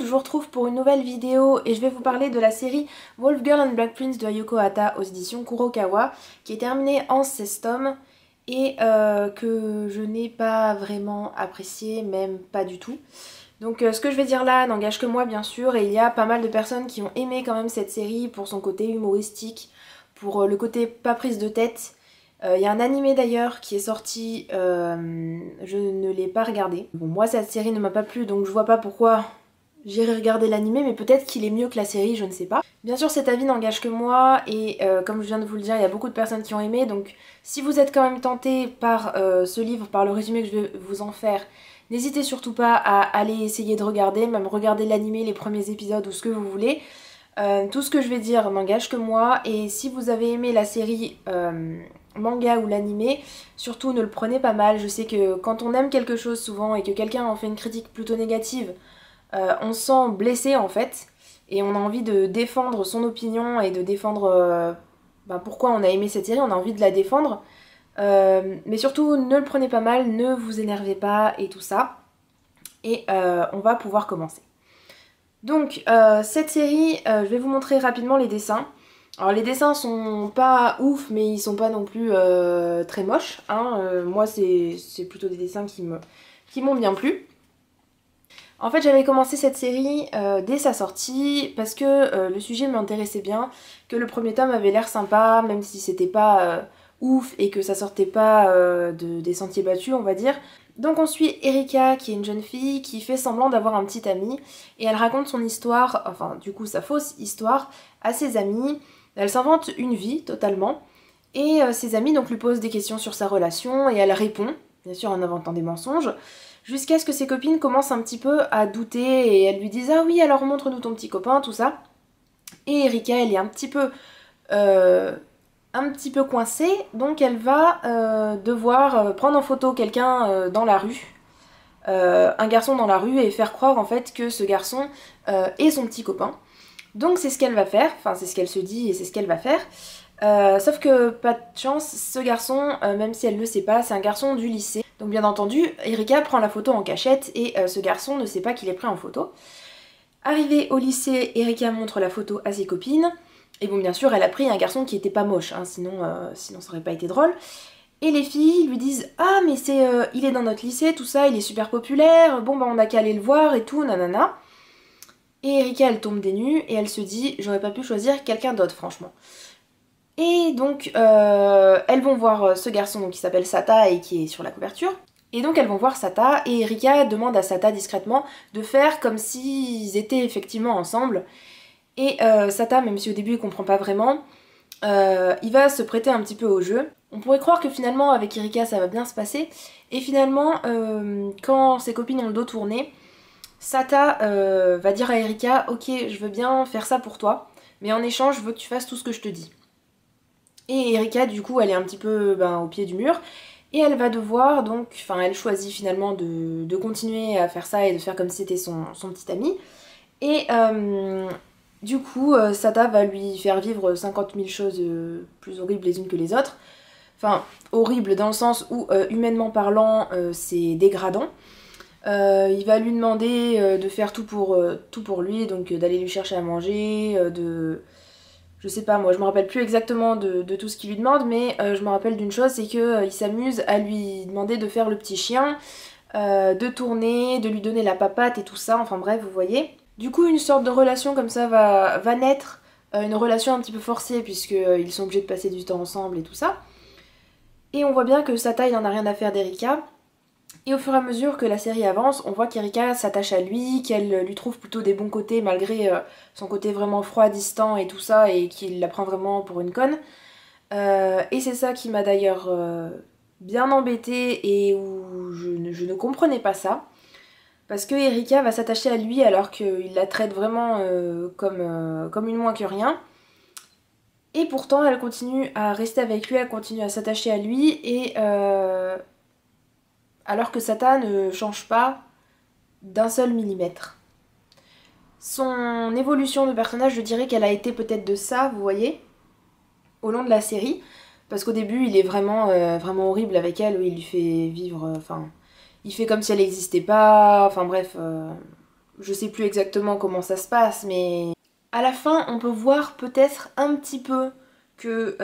monde, je vous retrouve pour une nouvelle vidéo et je vais vous parler de la série Wolf Girl and Black Prince de Ayako Hata aux éditions Kurokawa qui est terminée en 16 tomes et que je n'ai pas vraiment apprécié, même pas du tout. Donc ce que je vais dire là n'engage que moi bien sûr, et il y a pas mal de personnes qui ont aimé quand même cette série pour son côté humoristique, pour le côté pas prise de tête. Il y a un animé d'ailleurs qui est sorti, je ne l'ai pas regardé. Bon, moi cette série ne m'a pas plu, donc je vois pas pourquoi j'irai regarder l'animé, mais peut-être qu'il est mieux que la série, je ne sais pas. Bien sûr cet avis n'engage que moi, et comme je viens de vous le dire, il y a beaucoup de personnes qui ont aimé, donc si vous êtes quand même tenté par ce livre, par le résumé que je vais vous en faire, n'hésitez surtout pas à aller essayer de regarder, même regarder l'animé, les premiers épisodes ou ce que vous voulez. Tout ce que je vais dire n'engage que moi, et si vous avez aimé la série manga ou l'animé, surtout ne le prenez pas mal. Je sais que quand on aime quelque chose souvent et que quelqu'un en fait une critique plutôt négative, on se sent blessé en fait, et on a envie de défendre son opinion et de défendre pourquoi on a aimé cette série, on a envie de la défendre. Mais surtout ne le prenez pas mal, ne vous énervez pas et tout ça. Et on va pouvoir commencer. Donc cette série, je vais vous montrer rapidement les dessins. Alors les dessins sont pas ouf, mais ils sont pas non plus très moches, hein. Moi c'est plutôt des dessins qui m'ont bien plu. En fait j'avais commencé cette série dès sa sortie parce que le sujet m'intéressait bien, que le premier tome avait l'air sympa, même si c'était pas ouf et que ça sortait pas des sentiers battus on va dire. Donc on suit Erika qui est une jeune fille qui fait semblant d'avoir un petit ami et elle raconte son histoire, enfin du coup sa fausse histoire, à ses amis. Elle s'invente une vie totalement et ses amis donc lui posent des questions sur sa relation et elle répond, bien sûr en inventant des mensonges, jusqu'à ce que ses copines commencent un petit peu à douter et elles lui disent ah oui alors montre-nous ton petit copain, tout ça. Et Erika elle est un petit peu coincée, donc elle va devoir prendre en photo quelqu'un dans la rue, un garçon dans la rue, et faire croire en fait que ce garçon est son petit copain. Donc c'est ce qu'elle va faire, enfin c'est ce qu'elle se dit et c'est ce qu'elle va faire. Sauf que pas de chance, ce garçon, même si elle le sait pas, c'est un garçon du lycée. Donc bien entendu, Erika prend la photo en cachette et ce garçon ne sait pas qu'il est pris en photo. Arrivée au lycée, Erika montre la photo à ses copines. Et bon bien sûr elle a pris un garçon qui était pas moche, hein, sinon ça aurait pas été drôle. Et les filles lui disent ah mais il est dans notre lycée, tout ça, il est super populaire, bon bah on a qu'à aller le voir et tout, nanana. Et Erika elle tombe des nues et elle se dit j'aurais pas pu choisir quelqu'un d'autre franchement. Et donc elles vont voir ce garçon donc, qui s'appelle Sata et qui est sur la couverture. Et donc elles vont voir Sata et Erika demande à Sata discrètement de faire comme s'ils étaient effectivement ensemble. Et Sata, même si au début il comprend pas vraiment, il va se prêter un petit peu au jeu. On pourrait croire que finalement avec Erika ça va bien se passer. Et finalement, quand ses copines ont le dos tourné, Sata va dire à Erika ok je veux bien faire ça pour toi, mais en échange je veux que tu fasses tout ce que je te dis. Et Erika du coup elle est un petit peu au pied du mur. Et elle va devoir donc, enfin elle choisit finalement de continuer à faire ça et de faire comme si c'était son petit ami. Et du coup, Sata va lui faire vivre 50 000 choses plus horribles les unes que les autres. Enfin, horribles dans le sens où, humainement parlant, c'est dégradant. Il va lui demander de faire tout pour lui, donc d'aller lui chercher à manger, je sais pas, moi je me rappelle plus exactement de tout ce qu'il lui demande, mais je me rappelle d'une chose, c'est qu'il s'amuse à lui demander de faire le petit chien, de tourner, de lui donner la papate et tout ça, enfin bref, vous voyez. Du coup, une sorte de relation comme ça va naître, une relation un petit peu forcée puisqu'ils sont obligés de passer du temps ensemble et tout ça. Et on voit bien que Sata, il en a rien à faire d'Erika. Et au fur et à mesure que la série avance, on voit qu'Erika s'attache à lui, qu'elle lui trouve plutôt des bons côtés malgré son côté vraiment froid, distant et tout ça, et qu'il la prend vraiment pour une conne. Et c'est ça qui m'a d'ailleurs bien embêtée et où je ne comprenais pas ça. Parce que Erika va s'attacher à lui alors qu'il la traite vraiment comme une moins que rien. Et pourtant elle continue à rester avec lui, elle continue à s'attacher à lui, et alors que Sata ne change pas d'un seul millimètre. Son évolution de personnage, je dirais qu'elle a été peut-être de ça, vous voyez, au long de la série. Parce qu'au début il est vraiment horrible avec elle, où il lui fait vivre... il fait comme si elle n'existait pas, enfin bref... je sais plus exactement comment ça se passe, mais à la fin on peut voir peut-être un petit peu que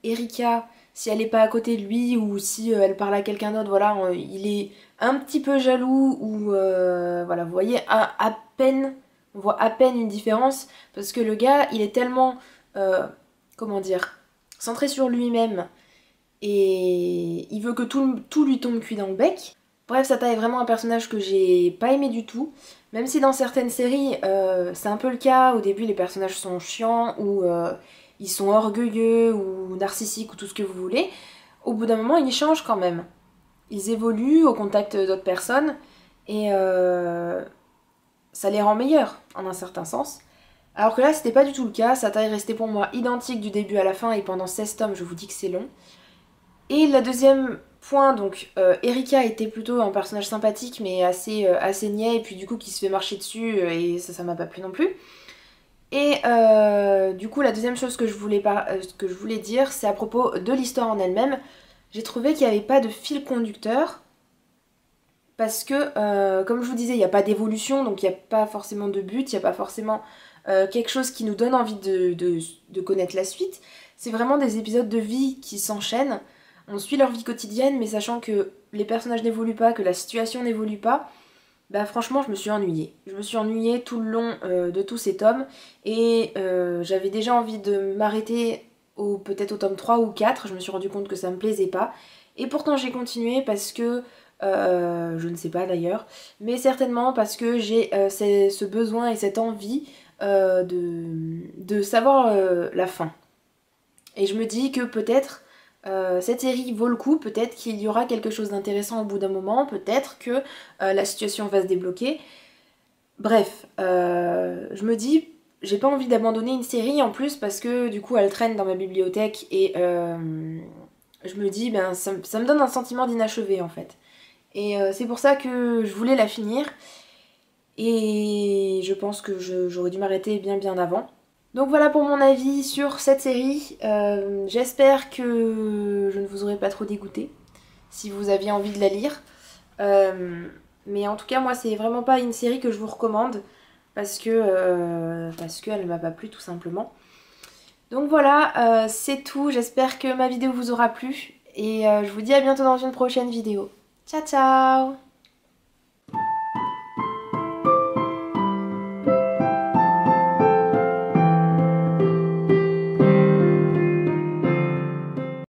Erika, si elle est pas à côté de lui ou si elle parle à quelqu'un d'autre, voilà, il est un petit peu jaloux ou voilà, vous voyez à peine, on voit à peine une différence parce que le gars il est tellement, comment dire, centré sur lui-même et il veut que tout lui tombe cuit dans le bec. Bref, Sata est vraiment un personnage que j'ai pas aimé du tout, même si dans certaines séries c'est un peu le cas, au début les personnages sont chiants ou ils sont orgueilleux ou narcissiques ou tout ce que vous voulez, au bout d'un moment ils changent quand même. Ils évoluent au contact d'autres personnes et ça les rend meilleurs en un certain sens. Alors que là c'était pas du tout le cas, Sata est resté pour moi identique du début à la fin et pendant 16 tomes je vous dis que c'est long. Et la deuxième point, donc Erika était plutôt un personnage sympathique mais assez niais et puis du coup qui se fait marcher dessus et ça m'a pas plu non plus. Et du coup la deuxième chose que je voulais dire c'est à propos de l'histoire en elle-même. J'ai trouvé qu'il n'y avait pas de fil conducteur parce que comme je vous disais il n'y a pas d'évolution donc il n'y a pas forcément de but, il n'y a pas forcément quelque chose qui nous donne envie de connaître la suite. C'est vraiment des épisodes de vie qui s'enchaînent. On suit leur vie quotidienne, mais sachant que les personnages n'évoluent pas, que la situation n'évolue pas, bah franchement je me suis ennuyée. Je me suis ennuyée tout le long de tous ces tomes, et j'avais déjà envie de m'arrêter peut-être au tome 3 ou 4, je me suis rendu compte que ça me plaisait pas. Et pourtant j'ai continué parce que, je ne sais pas d'ailleurs, mais certainement parce que j'ai ce besoin et cette envie de savoir la fin. Et je me dis que peut-être cette série vaut le coup, peut-être qu'il y aura quelque chose d'intéressant au bout d'un moment, peut-être que la situation va se débloquer. Bref, je me dis, j'ai pas envie d'abandonner une série en plus parce que du coup elle traîne dans ma bibliothèque et je me dis, ben ça me donne un sentiment d'inachevé en fait. Et c'est pour ça que je voulais la finir et je pense que j'aurais dû m'arrêter bien avant. Donc voilà pour mon avis sur cette série. J'espère que je ne vous aurai pas trop dégoûté si vous aviez envie de la lire. Mais en tout cas moi c'est vraiment pas une série que je vous recommande parce qu'elle m'a pas plu tout simplement. Donc voilà, c'est tout. J'espère que ma vidéo vous aura plu et je vous dis à bientôt dans une prochaine vidéo. Ciao ciao!